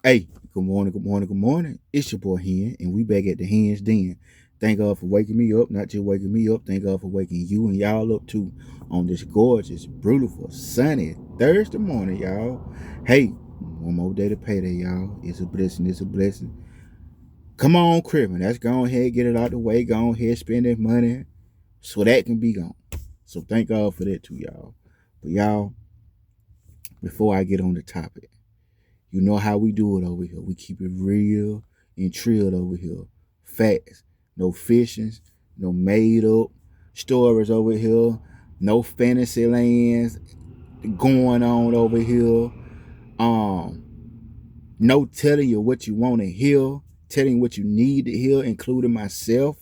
Hey, good morning, good morning, good morning. It's your boy Hen, and we back at the Hen's Den. Thank God for waking me up, not just waking me up. Thank God for waking you and y'all up too on this gorgeous, beautiful, sunny Thursday morning, y'all. Hey, one more day to payday, y'all. It's a blessing. It's a blessing. Come on, Cribbin. Let's go ahead, get it out the way. Go ahead, spend that money so that can be gone. So thank God for that too, y'all. But y'all, before I get on the topic. You know how we do it over here. We keep it real and trilled over here. Facts. No fishings, no made up stories over here. No fantasy lands going on over here. Um, no telling you what you want to hear, telling you what you need to hear, including myself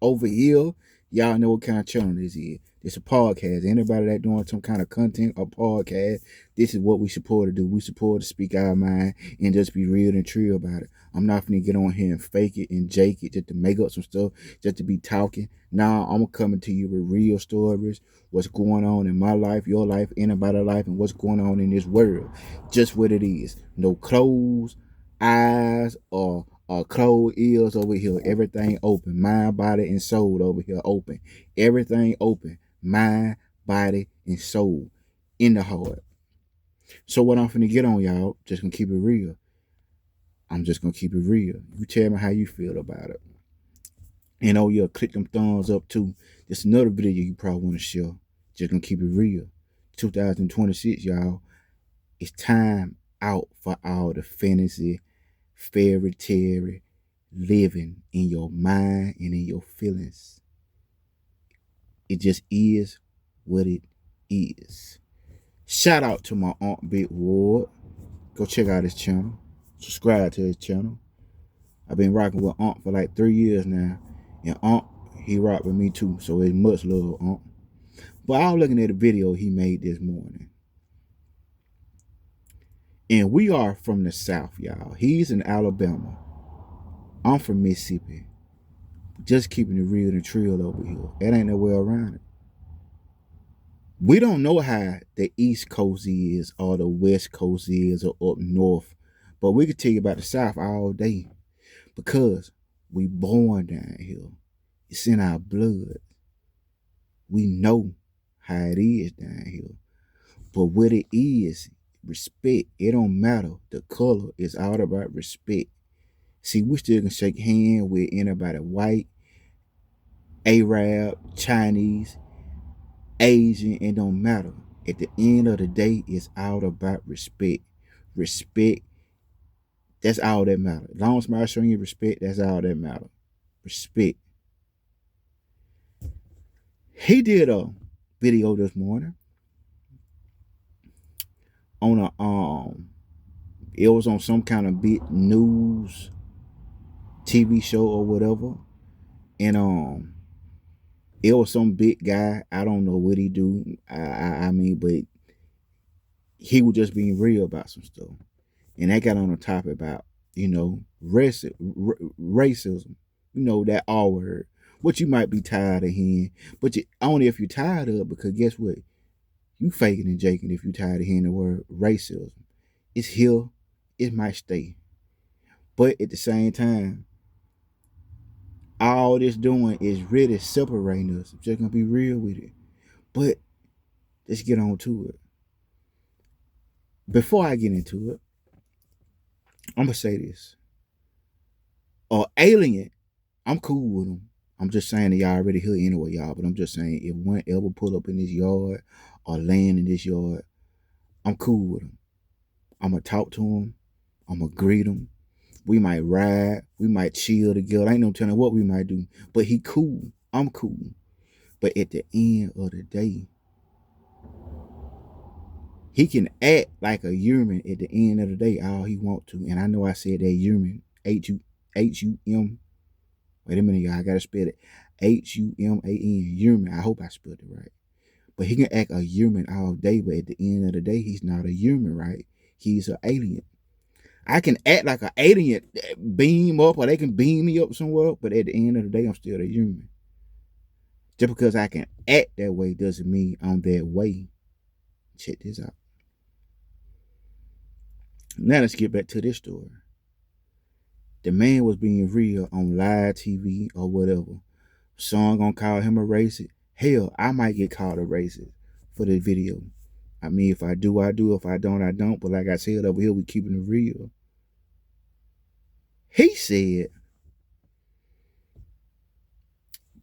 over here. Y'all know what kind of channel this is. It's a podcast. Anybody that doing some kind of content or podcast, this is what we support to do. We support to speak our mind and just be real and true about it. I'm not gonna get on here and fake it and jake it just to make up some stuff, just to be talking. Now I'm coming to you with real stories, what's going on in my life, your life, anybody's life, and what's going on in this world. Just what it is. No closed eyes or closed ears over here. Everything open. Mind, body, and soul over here open. Everything open. Mind, body, and soul in the heart. So what I'm finna get on, y'all, just gonna keep it real. I'm just gonna keep it real. You tell me how you feel about it. And oh yeah, click them thumbs up too. Just another video you probably want to share. Just gonna keep it real. 2026, y'all. It's time out for all the fantasy, fairy tale living in your mind and in your feelings. It just is what it is. Shout out to my Aunt Big Ward. Go check out his channel. Subscribe to his channel. I've been rocking with Aunt for like 3 years now. And Aunt, he rocked with me too. So it's much love, Aunt. But I was looking at a video he made this morning. And we are from the South, y'all. He's in Alabama. I'm from Mississippi. Just keeping it real and trill over here. It ain't no way around it. We don't know how the East Coast is or the West Coast is or up north, but we could tell you about the South all day because we born down here. It's in our blood. We know how it is down here. But what it is, respect. It don't matter. The color is all about respect. See, we still can shake hands with anybody white, Arab, Chinese, Asian, it don't matter. At the end of the day, it's all about respect. Respect, that's all that matters. As long as somebody's showing you respect, that's all that matters. Respect. He did a video this morning on it was on some kind of big news TV show or whatever. And it was some big guy. I don't know what he do. I mean, but he was just being real about some stuff. And they got on the topic about, racism, that R word, what you might be tired of hearing, but only if you're tired of it, because guess what? You faking and jaking if you're tired of hearing the word racism. It's here, it might stay. But at the same time, all this doing is really separating us. I'm just gonna be real with it. But let's get on to it. Before I get into it, I'm gonna say this. Alien, I'm cool with them. I'm just saying that y'all already here anyway, y'all. But I'm just saying if one ever pull up in this yard or land in this yard, I'm cool with him. I'm gonna talk to him. I'm gonna greet him. We might ride. We might chill together. I ain't no telling what we might do. But he cool. I'm cool. But at the end of the day, he can act like a human at the end of the day all he want to. And I know I said that human, H-U-M. Wait a minute, y'all. I gotta spell it. Human, human. I hope I spelled it right. But he can act a human all day, but at the end of the day, he's not a human, right? He's an alien. I can act like an alien, beam up, or they can beam me up somewhere, but at the end of the day, I'm still a human. Just because I can act that way doesn't mean I'm that way. Check this out. Now let's get back to this story. The man was being real on live TV or whatever. Someone gonna call him a racist. Hell, I might get called a racist for the video. I mean, if I do, I do. If I don't, I don't. But like I said, over here, we keeping it real. He said,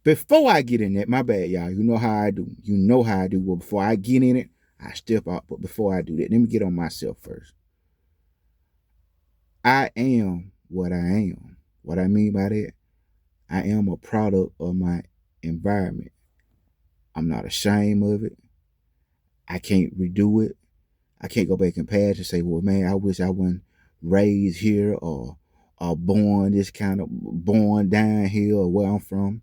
before I get in that, my bad, y'all. You know how I do. You know how I do. Well, before I get in it, I step out. But before I do that, let me get on myself first. I am what I am. What I mean by that, I am a product of my environment. I'm not ashamed of it. I can't redo it. I can't go back in past and say, well, man, I wish I wasn't raised here or born this kind of born down here or where I'm from.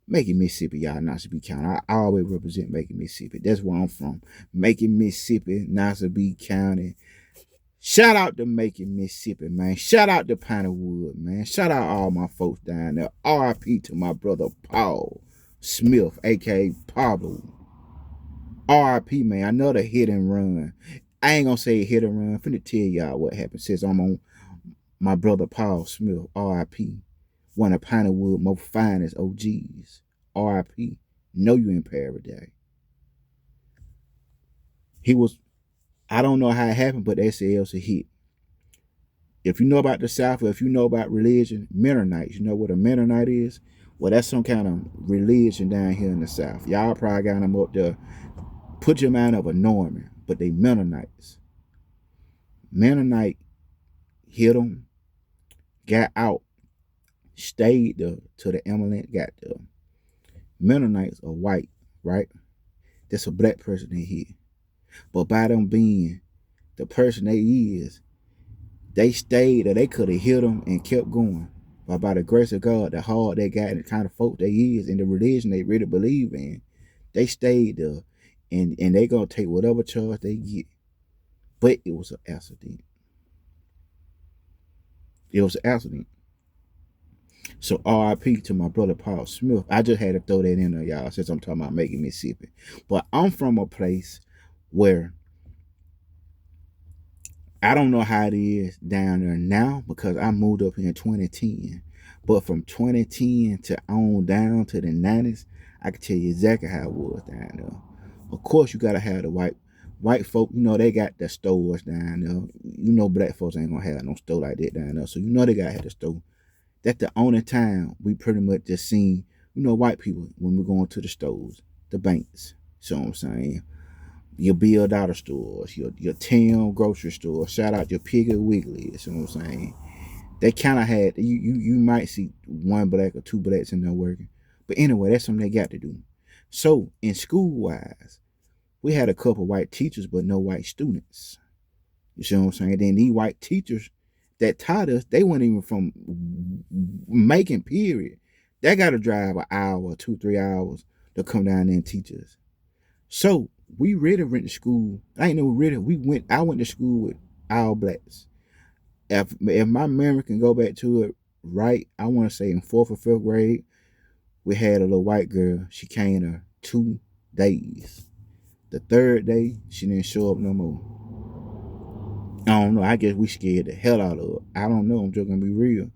Macon, Mississippi, y'all, Nassau County. I always represent Macon, Mississippi. That's where I'm from. Macon, Mississippi, Nassau County. Shout out to Macon, Mississippi, man. Shout out to Pineywood, man. Shout out all my folks down there. RIP to my brother Paul Smith, aka Pablo. RIP, man. Another hit and run. I ain't gonna say hit and run. I'm finna tell y'all what happened since I'm on my brother Paul Smith, RIP. One of Pineywood most finest OGs. RIP. Know you in paradise. He was, I don't know how it happened, but they said it was a hit. If you know about the South, or if you know about religion, Mennonites, you know what a Mennonite is? Well, that's some kind of religion down here in the South. Y'all probably got them up there. Put your mind up a Norman, but they Mennonites. Mennonite hit them, got out, stayed to the eminent, got the Mennonites are white, right? That's a black person they hit. But by them being the person they is, they stayed, or they could have hit them and kept going. But by the grace of God, the heart they got and the kind of folk they is and the religion they really believe in, they stayed there and they gonna take whatever charge they get. But it was an accident. It was an accident. So RIP to my brother Paul Smith. I just had to throw that in there, y'all, since I'm talking about Macon, Mississippi. But I'm from a place where I don't know how it is down there now because I moved up here in 2010. But from 2010 to on down to the 90s, I can tell you exactly how it was down there. Of course, you gotta have the white folk. You know they got the stores down there. You know black folks ain't gonna have no store like that down there. So you know they gotta have the store. That's the only time we pretty much just seen, white people when we're going to the stores, the banks. So what I'm saying, your Bill Dollar stores, your town grocery store. Shout out your Piggly Wiggly. You know what I'm saying? They kind of had you might see one black or two blacks in there working, but anyway, that's something they got to do. So in school wise, we had a couple white teachers, but no white students. You see what I'm saying? Then these white teachers that taught us, they weren't even from Macon, period. They got to drive an hour, 2-3 hours to come down there and teach us. So we really went to school. I ain't know really. I went to school with all blacks. If my memory can go back to it right, I want to say in 4th or 5th grade, we had a little white girl. She came to 2 days. The 3rd day, she didn't show up no more. I don't know. I guess we scared the hell out of her. I don't know. I'm just gonna be real.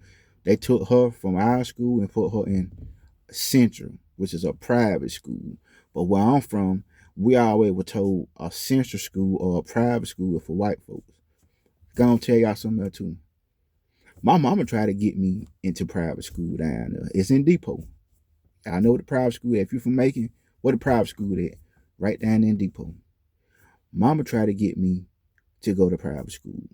They took her from our school and put her in Central, which is a private school. But where I'm from, we always were told a Central school or a private school for white folks. Gonna tell y'all something else too. My mama tried to get me into private school down there. It's in Depot. I know the private school. If you're from Macon, where the private school at? Right down in Depot. Mama tried to get me to go to private school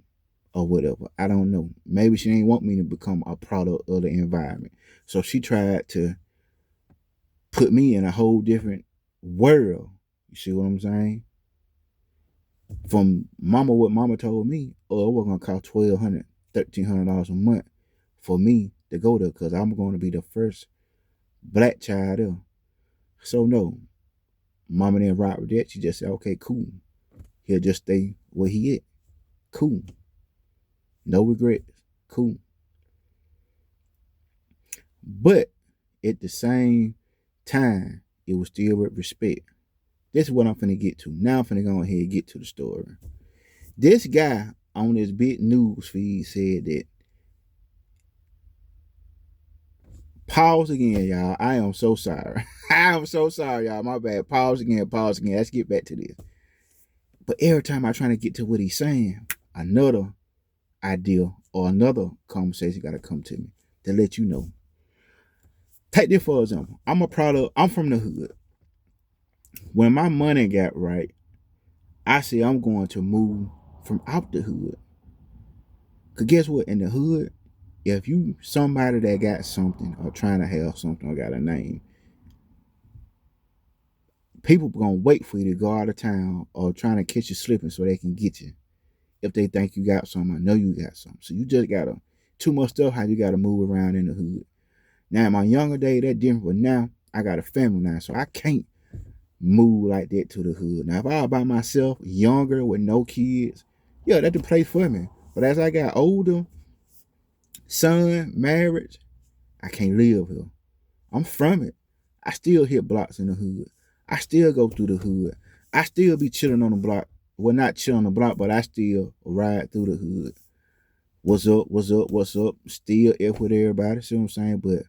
or whatever. I don't know. Maybe she didn't want me to become a product of the environment. So she tried to put me in a whole different world. You see what I'm saying? From mama, what mama told me, oh, we're going to cost $1,200, $1,300 a month for me to go there because I'm going to be the first black child there. So no, mama didn't rock with that. She just said, okay, cool. He'll just stay where he at. Cool. No regrets. Cool. But at the same time, it was still with respect. This is what I'm finna get to. Now I'm finna go ahead and get to the story. This guy on this big news feed said that Pause again, y'all. I am so sorry. I am so sorry, y'all. My bad. Pause again. Pause again. Let's get back to this. But every time I try to get to what he's saying, another idea or another conversation got to come to me to let you know. Take this for example. I'm from the hood. When my money got right, I say I'm going to move from out the hood. Cause guess what? In the hood, if you somebody that got something or trying to have something or got a name, people gonna wait for you to go out of town or trying to catch you slipping so they can get you. If they think you got something, I know you got something. So you just gotta too much stuff how you gotta move around in the hood. Now in my younger day, that different, but now I got a family now, so I can't move like that to the hood. Now if I was by myself, younger with no kids, yeah, that's the place for me. But as I got older, son, marriage, I can't live here. I'm from it. I still hit blocks in the hood. I still go through the hood. I still be chilling on the block. Well, not chilling on the block, but I still ride through the hood. What's up? What's up? What's up? Still F with everybody. See what I'm saying? But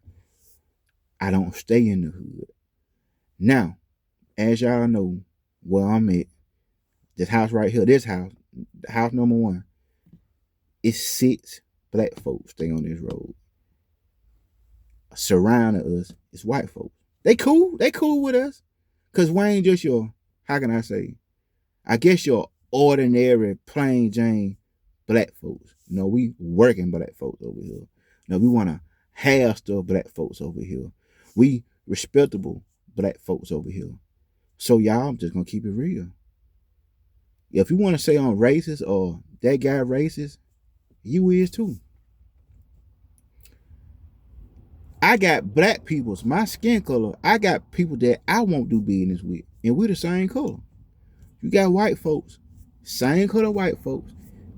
I don't stay in the hood. Now, as y'all know, where I'm at, this house right here, this house number 1, it's 6 black folks stay on this road. Surrounding us is white folks. They cool. They cool with us. Cause we ain't just your, how can I say? I guess your ordinary plain Jane black folks. No, we working black folks over here. No, we wanna have stuff black folks over here. We respectable black folks over here. So y'all, I'm just gonna keep it real. If you wanna say I'm racist or that guy racist, you is too. I got black people's my skin color. I got people that I won't do business with, and we're the same color. You got white folks, same color white folks.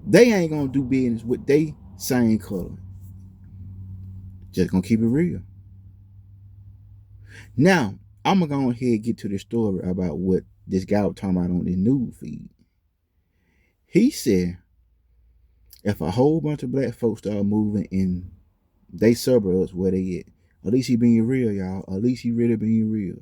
They ain't gonna do business with they same color. Just gonna keep it real. Now, I'm gonna go ahead and get to the story about what this guy was talking about on the news feed. He said, if a whole bunch of black folks start moving in they suburbs where they at least he being real, y'all. At least he really being real.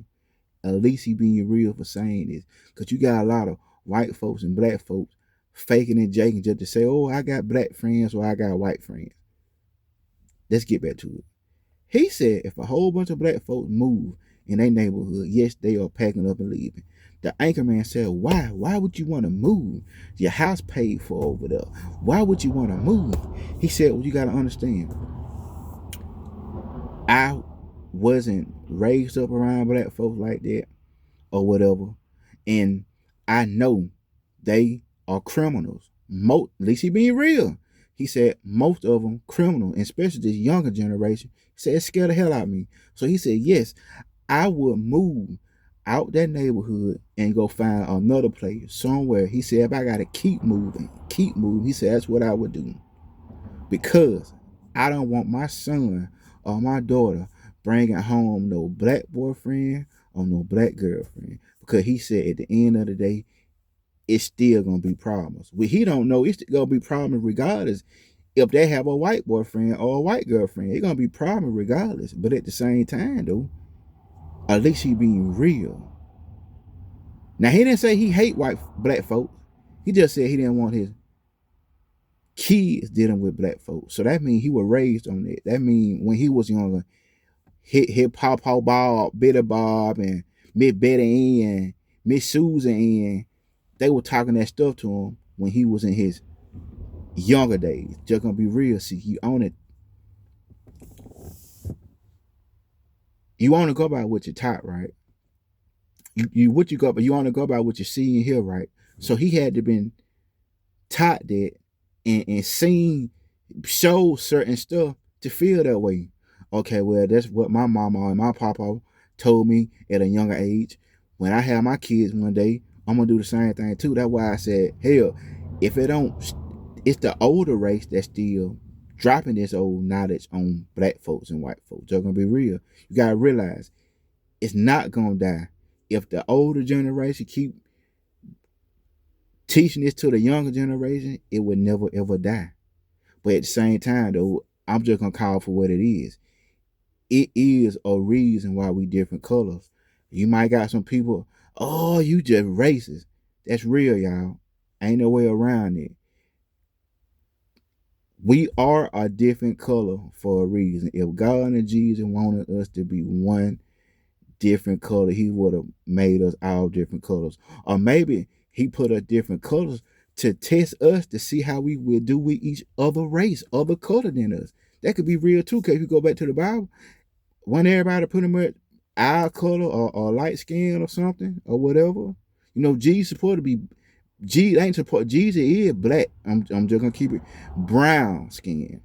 At least he being real for saying this. Because you got a lot of white folks and black folks faking and jaking just to say, oh, I got black friends or I got white friends. Let's get back to it. He said if a whole bunch of black folks move in their neighborhood, yes, they are packing up and leaving. The anchor man said, why? Why would you want to move? Your house paid for over there. Why would you want to move? He said, well, you got to understand. I wasn't raised up around black folks like that or whatever. And I know they are criminals. At least he being real. He said most of them criminal, especially this younger generation. He said it scared the hell out of me. So he said, yes, I would move out that neighborhood and go find another place somewhere. He said if I gotta keep moving, he said that's what I would do. Because I don't want my son or my daughter bringing home no black boyfriend or no black girlfriend. Because he said at the end of the day, it's still gonna be problems. Well, he don't know it's gonna be problems regardless if they have a white boyfriend or a white girlfriend. It's gonna be problems regardless. But at the same time, though, at least he being real. Now he didn't say he hate black folk. He just said he didn't want his kids dealing with black folks. So that means he was raised on it. That means when he was younger, hit Pawpaw Bob, Bitty Bob, and Miss Betty Ann, Miss Susan Ann, they were talking that stuff to him when he was in his younger days. Just gonna be real. See, you own it. You want to go by what you're taught, right? You what you go, but you want to go by what you see and hear, right? So he had to been taught that and seen, show certain stuff to feel that way. Okay, well, that's what my mama and my papa told me at a younger age. When I have my kids one day, I'm gonna do the same thing too. That's why I said, hell, if it don't, it's the older race that's still dropping this old knowledge on black folks and white folks. They're gonna be real. You gotta realize it's not gonna die. If the older generation keep teaching this to the younger generation, it would never ever die. But at the same time, though, I'm just gonna call for what it is. it is a reason why we different colors. You might got some people, oh, you just racist. That's real, y'all. Ain't no way around it. We are a different color for a reason. If God and Jesus wanted us to be one different color, he would have made us all different colors. Or maybe he put us different colors to test us to see how we will do with each other race, other color than us. That could be real too, because if you go back to the Bible, when everybody pretty much eye color or light skin or something or whatever, you know, Jesus supposed to be Jesus ain't supposed Jesus is black. I'm just gonna keep it brown skin.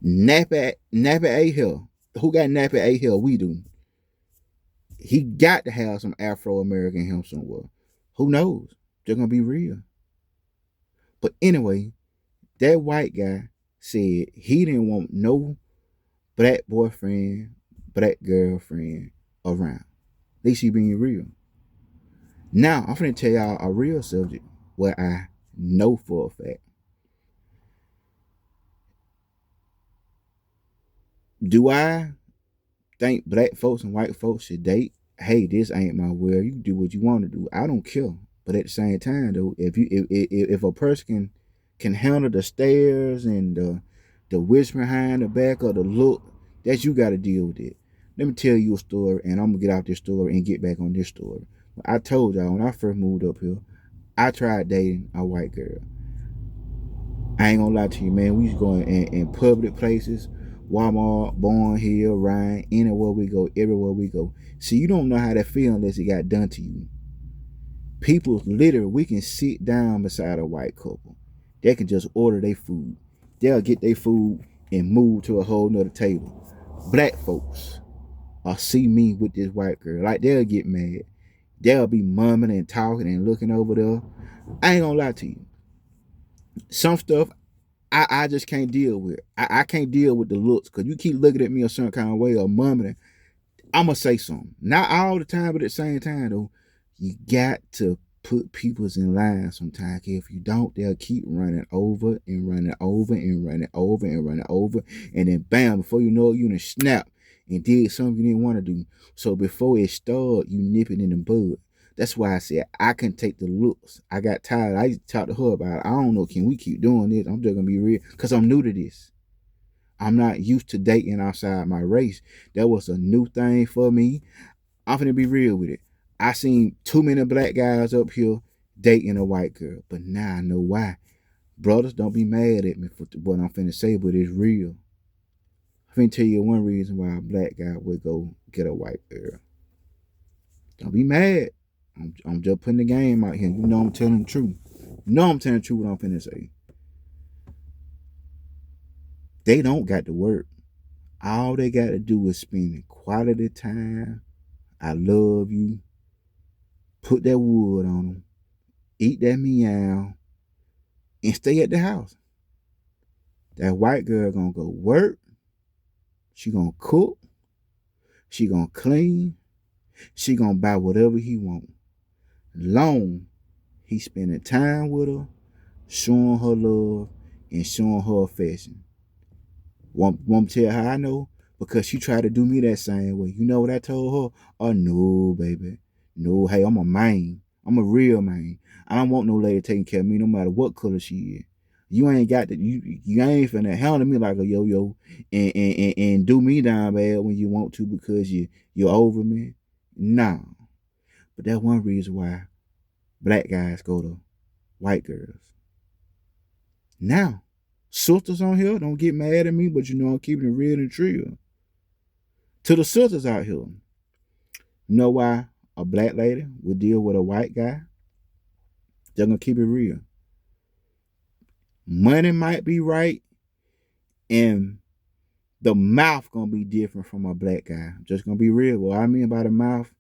Nappy A hair. Who got nappy A hair? We do. He got to have some Afro American him somewhere. Who knows? They're gonna be real. But anyway, that white guy said he didn't want no black boyfriend, black girlfriend around. At least he being real. Now I'm finna tell y'all a real subject where I know for a fact. Do I think black folks and white folks should date? Hey, this ain't my world. You can do what you want to do. I don't care. But at the same time, though, if a person can handle the stares and the whisper behind the back or the look, that you got to deal with it. Let me tell you a story, and I'm gonna get out this story and get back on this story. I told y'all when I first moved up here, I tried dating a white girl. I ain't gonna lie to you, man. We used to go in public places, Walmart, Barn Hill, Ryan, anywhere we go, everywhere we go. See, you don't know how that feel unless it got done to you. People literally, we can sit down beside a white couple. They can just order their food. They'll get their food and move to a whole nother table. Black folks or see me with this white girl, like they'll get mad. They'll be mumming and talking and looking over there. I ain't gonna lie to you. Some stuff I just can't deal with. I can't deal with the looks because you keep looking at me a certain kind of way or mumbling. I'm gonna say something. Not all the time, but at the same time though, you got to put people's in line sometimes. If you don't, they'll keep running over and running over and running over and running over, and then bam, before you know it, you done snap and did something you didn't want to do. So before it started, you nip it in the bud. That's why I said I can take the looks. I got tired. I used to talk to her about it. I don't know, can we keep doing this? I'm just gonna be real, because I'm new to this. I'm not used to dating outside my race. That was a new thing for me. I'm finna be real with it. I seen too many black guys up here dating a white girl, but now I know why. Brothers, don't be mad at me for what I'm finna say, but it's real. I'm finna tell you one reason why a black guy would go get a white girl. Don't be mad. I'm just putting the game out here. You know I'm telling the truth. You know I'm telling the truth what I'm finna say. They don't got to work. All they got to do is spend quality time. I love you. Put that wood on them. Eat that meow. And stay at the house. That white girl gonna go work. She gonna cook. She gonna clean. She gonna buy whatever he want. Long he spending time with her, showing her love, and showing her affection. Want me to tell her how I know? Because she tried to do me that same way. You know what I told her? Oh, no, baby. No, hey, I'm a man. I'm a real man. I don't want no lady taking care of me no matter what color she is. You ain't got to, you ain't finna handle me like a yo-yo and do me down bad when you want to because you're over me. No. But that's one reason why black guys go to white girls. Now, sisters on here, don't get mad at me, but you know I'm keeping it real and true. To the sisters out here, you know why a black lady would deal with a white guy? They're gonna keep it real. Money might be right, and the mouth gonna be different from a black guy. I'm just gonna be real. What I mean by the mouth,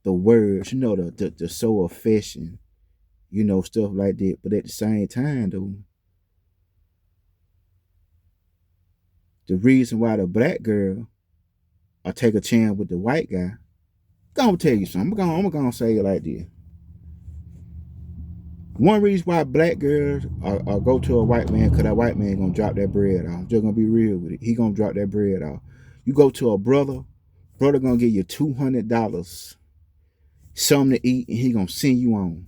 the words, you know, the so affection, you know, stuff like that. But at the same time, though, the reason why the black girl I take a chance with the white guy, gonna tell you something. I'm gonna say it like this. One reason why black girls are go to a white man, because that white man gonna drop that bread off. I'm just gonna be real with it. He gonna drop that bread off. You go to a brother gonna give you $200, something to eat, and he gonna send you on.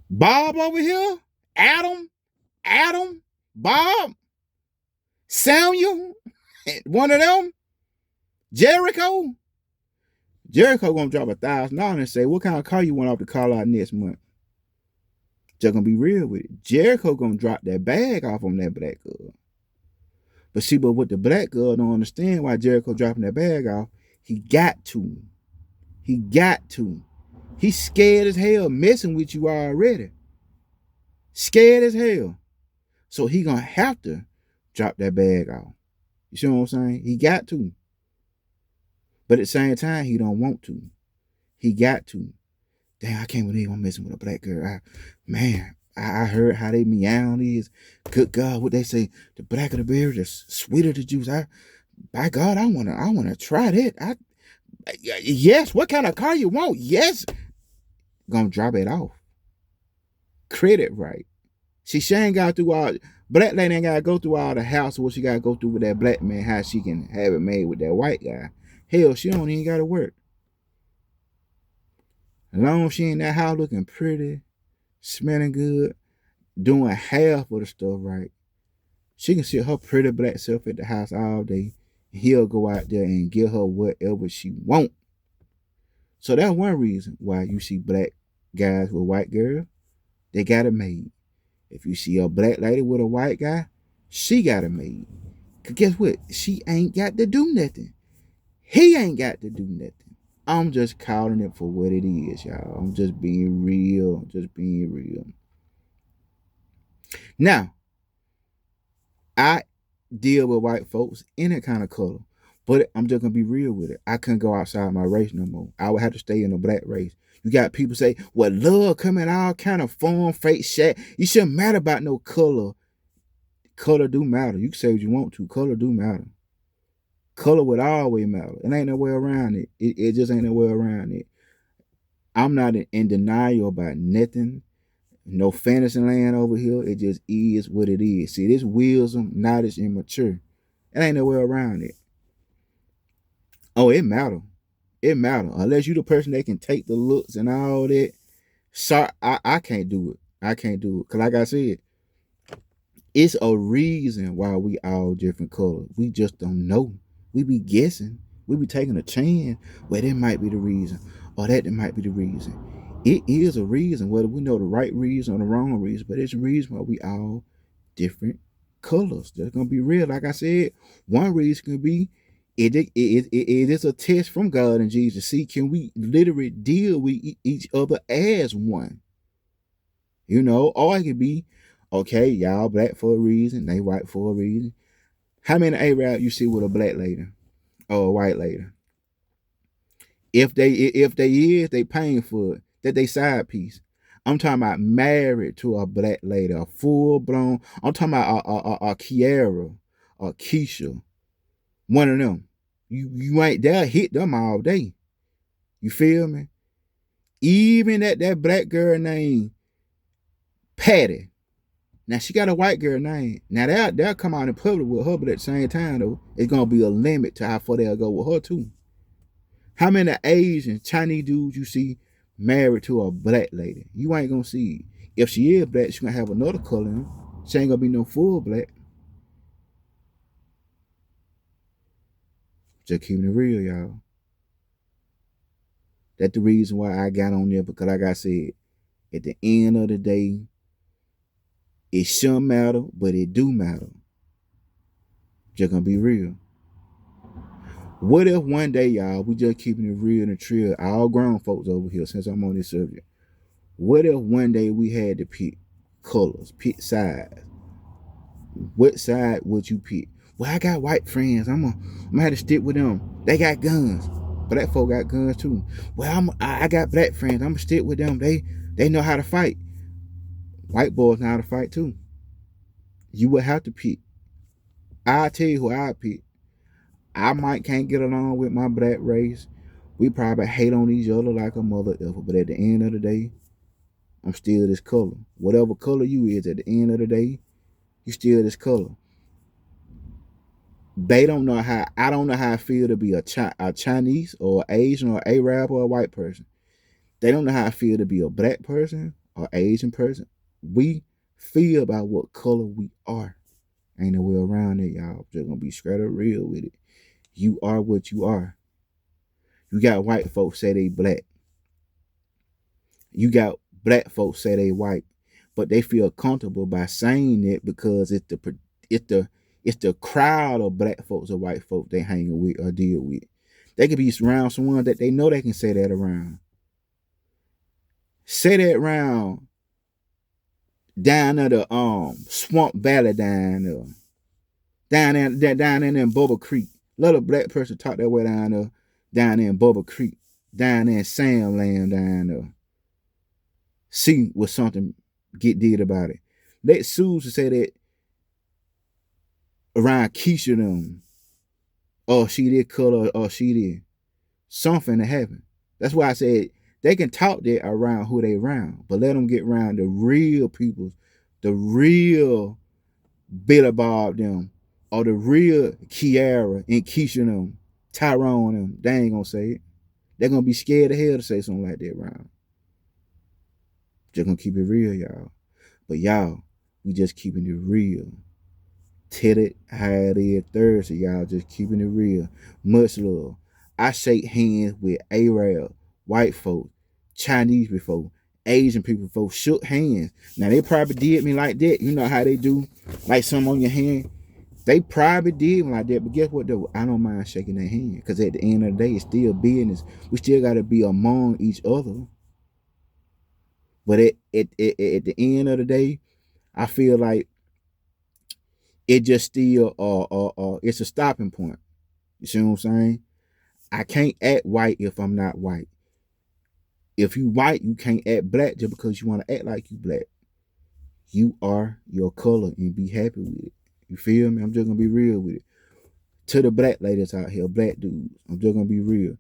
Bob over here, Adam, Bob, Samuel, one of them, Jericho. Jericho gonna drop $1,000 and say, "What kind of car you want off the car lot next month?" Just gonna be real with it. Jericho gonna drop that bag off on that black girl. But see, but what the black girl don't understand why Jericho dropping that bag off, he got to. He got to. He's scared as hell messing with you already. Scared as hell. So he gonna have to drop that bag off. You see what I'm saying? He got to. But at the same time, he don't want to. He got to. Damn, I can't believe I'm messing with a black girl. I heard how they meow is. Good God, what they say, the blacker the berry, the sweeter the juice. By God, I wanna try that. Yes, what kind of car you want? Yes. Gonna drop it off. Credit right. See, she ain't got through all, black lady ain't gotta go through all the house what she gotta go through with that black man, how she can have it made with that white guy. Hell, she don't even gotta work. As long as she in that house looking pretty, smelling good, doing half of the stuff right, she can sit her pretty black self at the house all day. He'll go out there and give her whatever she want. So that's one reason why you see black guys with white girls, they got it made. If you see a black lady with a white guy, she got it made. Cause guess what? She ain't got to do nothing. He ain't got to do nothing. I'm just calling it for what it is, y'all. I'm just being real. Just being real. Now, I deal with white folks in that kind of color. But I'm just gonna be real with it. I couldn't go outside my race no more. I would have to stay in the black race. You got people say, well, love coming all kind of form, fake shit. You shouldn't matter about no color. Color do matter. You can say what you want to. Color do matter. Color would always matter. It ain't no way around it. It just ain't no way around it. I'm not in denial about nothing. No fantasy land over here. It just is what it is. See, this wisdom, knowledge, and mature. It ain't no way around it. Oh, it matter. It matter. Unless you the person that can take the looks and all that. Sorry, I can't do it. I can't do it. Cause like I said, it's a reason why we all different colors. We just don't know. We be guessing. We be taking a chance. Well, that might be the reason. Or that might be the reason. It is a reason, whether we know the right reason or the wrong reason, but it's a reason why we all different colors. That's gonna be real. Like I said, one reason could be it is a test from God and Jesus. See, can we literally deal with each other as one? You know, or it could be, okay, y'all black for a reason, they white for a reason. How many Arab you see with a black lady or a white lady? If they paying for it, that they side piece. I'm talking about married to a black lady, a full blown. I'm talking about a Kiara, a Keisha, one of them. You ain't there hit them all day. You feel me? Even that black girl named Patty. Now she got a white girl name. Now they'll come out in public with her, but at the same time though, it's gonna be a limit to how far they'll go with her too. How many Asian Chinese dudes you see married to a black lady? You ain't gonna see. If she is black, she gonna have another color in her. She ain't gonna be no full black. Just keeping it real, y'all. That's the reason why I got on there, because like I said, at the end of the day, it shouldn't matter, but it do matter. Just gonna be real. What if one day, y'all, we just keeping it real and trill, all grown folks over here, since I'm on this subject. What if one day we had to pick colors, pick sides? What side would you pick? Well, I got white friends. I'm gonna have to stick with them. They got guns. Black folk got guns too. Well, I got black friends. I'm gonna stick with them. They know how to fight. White boys know how to fight too. You would have to pick. I'll tell you who I pick. I might can't get along with my black race. We probably hate on each other like a mother ever. But at the end of the day, I'm still this color. Whatever color you is, at the end of the day, you still this color. They don't know how. I don't know how I feel to be a Chinese or Asian or Arab or a white person. They don't know how I feel to be a black person or Asian person. We feel about what color we are. Ain't no way around it, y'all. Just gonna be straight up real with it. You are what you are. You got white folks say they black. You got black folks say they white, but they feel comfortable by saying it because it's the it's the crowd of black folks or white folks they hanging with or deal with. They could be around someone that they know they can say that around. Say that around down at the Swamp Valley down in Bubble Creek. Let a black person talk that way down there in Bubble Creek, down there in Sam Land down there. See what something get did about it. Let Susan say that around Keisha them, oh she did color, or she did something to happen. That's why I said they can talk that around who they around, but let them get around the real people, the real Billy Bob them, or the real Kiara and Keisha them, Tyrone them. They ain't gonna say it. They're gonna be scared of hell to say something like that around. Just gonna keep it real, y'all. But y'all, we just keeping it real. Tell it how it is Thursday, y'all. Just keeping it real. Much love. I shake hands with Arab, white folk, Chinese before, Asian people before, shook hands. Now they probably did me like that. You know how they do, like something on your hand. They probably did me like that. But guess what though? I don't mind shaking their hand because at the end of the day, it's still business. We still got to be among each other. But at the end of the day, I feel like it just still it's a stopping point. You see what I'm saying? I can't act white if I'm not white. If you white, you can't act black just because you want to act like you black. You are your color and be happy with it. You feel me? I'm just gonna be real with it. To the black ladies out here, black dudes, I'm just gonna be real.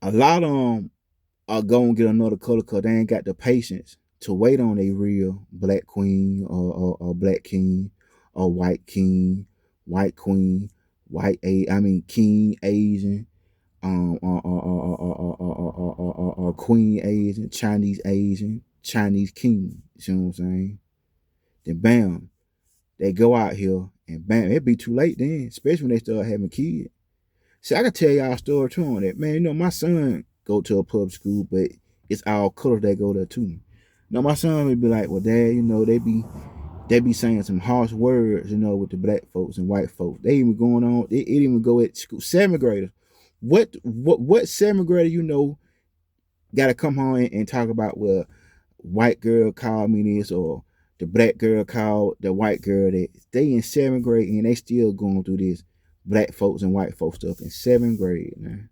A lot of them are gonna get another color because they ain't got the patience to wait on a real black queen or black king or white king, white queen, king Asian, queen Asian, Chinese king. You see what I'm saying? Then bam, they go out here and bam, it'd be too late then, especially when they start having kids. See, I can tell y'all a story too on that. Man, my son go to a public school, but it's all color that go there too. My son would be like, well, Dad, they be saying some harsh words, with the black folks and white folks. They even going on, it even go at school. Seventh graders. What seventh grader, gotta come home and talk about, well, white girl called me this, or the black girl called the white girl that. They in seventh grade and they still going through this black folks and white folks stuff in seventh grade, man.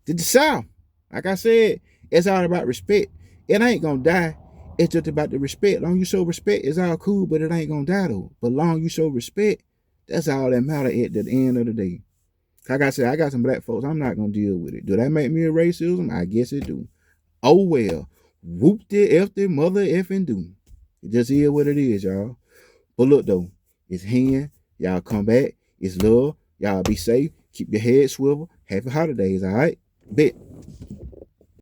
Did the South. Like I said, it's all about respect. It ain't gonna die. It's just about the respect. Long you show respect, it's all cool, but it ain't gonna die though. But long you show respect, that's all that matter at the end of the day. Like I said, I got some black folks. I'm not gonna deal with it. Do that make me a racism? I guess it do. Oh well. Whoop the F the mother effing do. It just is what it is, y'all. But look though, it's hand. Y'all come back. It's love. Y'all be safe. Keep your head swivel. Happy holidays, all right? Bet.